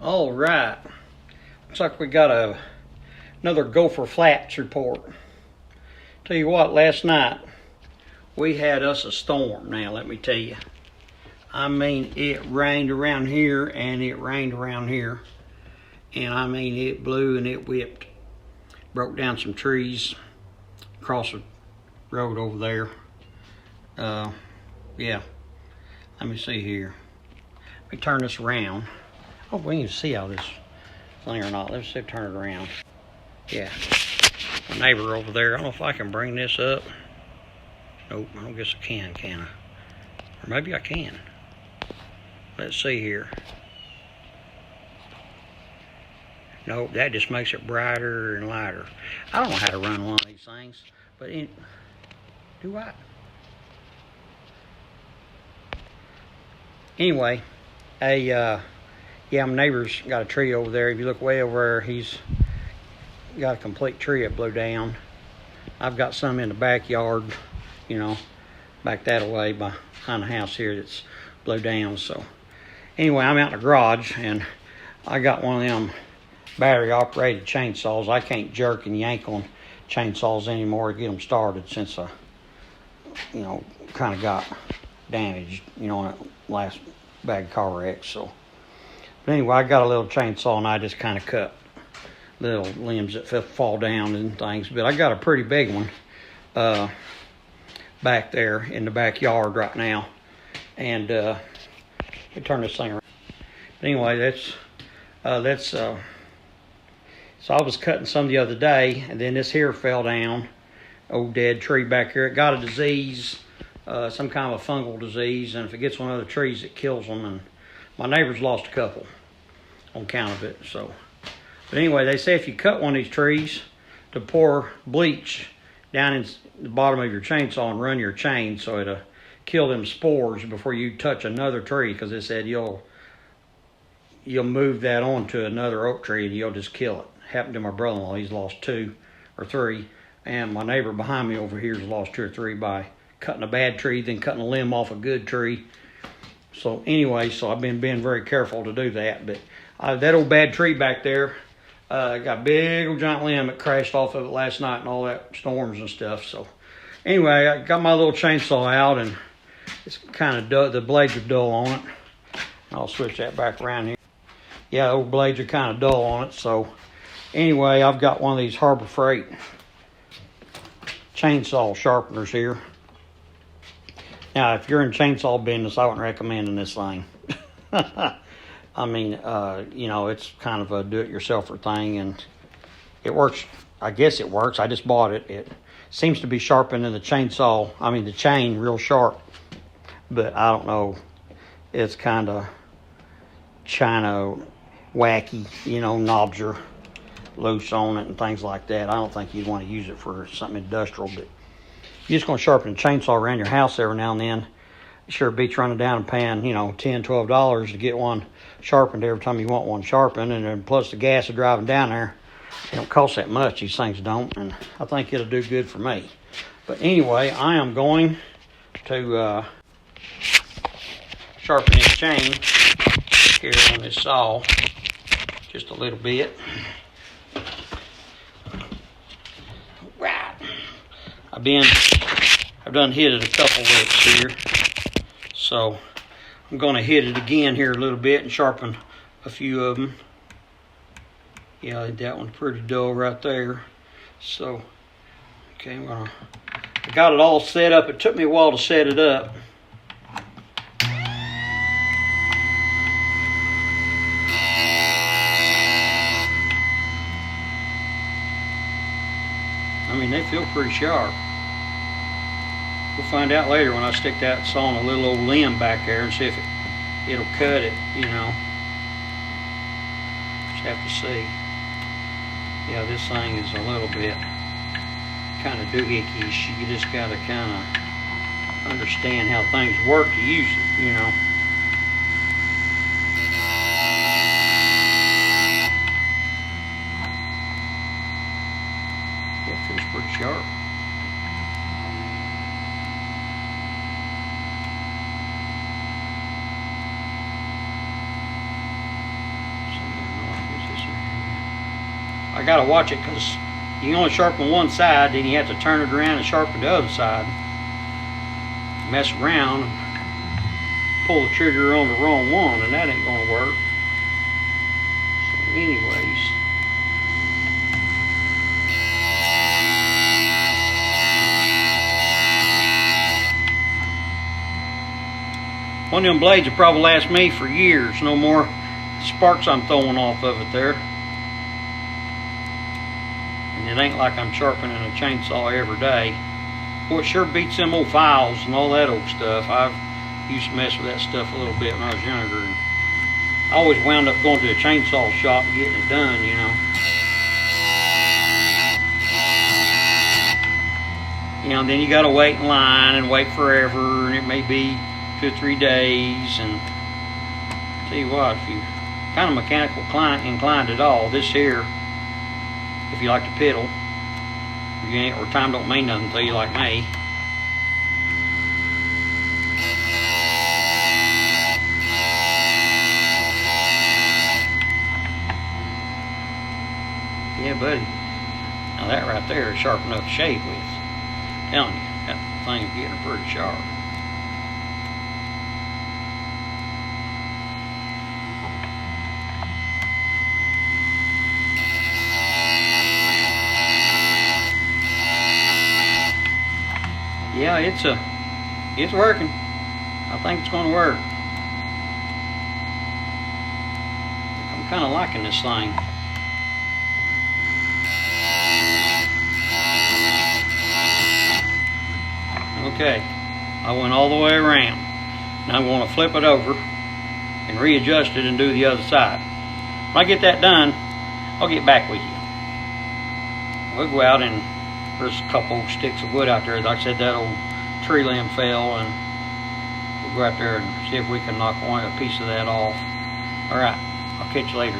All right. Looks like we got another Gopher Flats report. Tell you what, last night we had us a storm. Now, let me tell you. I mean, it rained around here and it rained around here. And I mean, it blew and it whipped. Broke down some trees across the road over there. Yeah. Let me see here. Let me turn this around. Oh, we can see all this thing or not. Let's see if turn it around. Yeah. My neighbor over there. I don't know if I can bring this up. Nope, I don't guess I can I? Or maybe I can. Let's see here. Nope, that just makes it brighter and lighter. I don't know how to run one of these things, but do I? Anyway, yeah, my neighbor's got a tree over there. If you look way over there, he's got a complete tree that blew down. I've got some in the backyard, you know, back that way behind the house here that's blew down. So anyway, I'm out in the garage and I got one of them battery operated chainsaws. I can't jerk and yank on chainsaws anymore to get them started since I, you know, kind of got damaged, you know, in that last bad car wreck. So, but anyway, I got a little chainsaw and I just kind of cut little limbs that fall down and things. But I got a pretty big one back there in the backyard right now. And let me turn this thing around. But anyway, so I was cutting some the other day, and then this here fell down. Old dead tree back here. It got a disease, some kind of a fungal disease, and if it gets on other trees, it kills them. And my neighbor's lost a couple on account of it. So, but anyway, they say if you cut one of these trees, to pour bleach down in the bottom of your chainsaw and run your chain, so it'll kill them spores before you touch another tree. Because they said you'll move that on to another oak tree and you'll just kill it. Happened to my brother-in-law. He's lost 2 or 3, and my neighbor behind me over here has lost 2 or 3 by cutting a bad tree, then cutting a limb off a good tree. So anyway, so I've been being very careful to do that. But that old bad tree back there got a big old giant limb that crashed off of it last night and all that storms and stuff. So anyway, I got my little chainsaw out and it's kind of dull. The blades are dull on it. I'll switch that back around here. Yeah, the old blades are kind of dull on it. So anyway, I've got one of these Harbor Freight chainsaw sharpeners here. Now, if you're in chainsaw business, I wouldn't recommend this thing. I mean, you know, it's kind of a do-it-yourselfer thing, and it works. I guess it works. I just bought it. It seems to be sharpening the the chain real sharp, but I don't know. It's kind of China wacky, you know, knobs are loose on it and things like that. I don't think you'd want to use it for something industrial, but if you're just going to sharpen a chainsaw around your house every now and then, it sure beats running down and paying, you know, $10, $12 to get one sharpened every time you want one sharpened. And then plus the gas of driving down there, it don't cost that much. These things don't, and I think it'll do good for me. But anyway, I am going to sharpen this chain here on this saw just a little bit. I've done hit it a couple licks here, so I'm going to hit it again here a little bit and sharpen a few of them. Yeah, that one's pretty dull right there. So, okay, I got it all set up. It took me a while to set it up. I mean, they feel pretty sharp. We'll find out later when I stick that saw on a little old limb back there and see if it'll cut it, you know. Just have to see. Yeah, this thing is a little bit kind of doohickeyish. You just got to kind of understand how things work to use it, you know. Yeah, it feels pretty sharp. I gotta watch it because you can only sharpen one side, then you have to turn it around and sharpen the other side. Mess around, pull the trigger on the wrong one, and that ain't gonna work. So anyways. One of them blades will probably last me for years, no more sparks I'm throwing off of it there. And it ain't like I'm sharpening a chainsaw every day. Boy, it sure beats them old files and all that old stuff. I've used to mess with that stuff a little bit when I was younger. And I always wound up going to a chainsaw shop and getting it done, you know. You know, then you gotta wait in line and wait forever, and it may be 2 or 3 days. And I'll tell you what, if you're kind of mechanical inclined at all, this here, if you like to piddle, or time don't mean nothing to you like me. Yeah, buddy. Now that right there is sharp enough to shave with. I'm telling you, that thing's getting pretty sharp. Yeah, it's working. I think it's going to work. I'm kind of liking this thing. Okay, I went all the way around. Now I'm going to flip it over and readjust it and do the other side. When I get that done, I'll get back with you. We'll go out and there's a couple sticks of wood out there. Like I said, that old tree limb fell, and we'll go out there and see if we can knock a piece of that off. All right, I'll catch you later.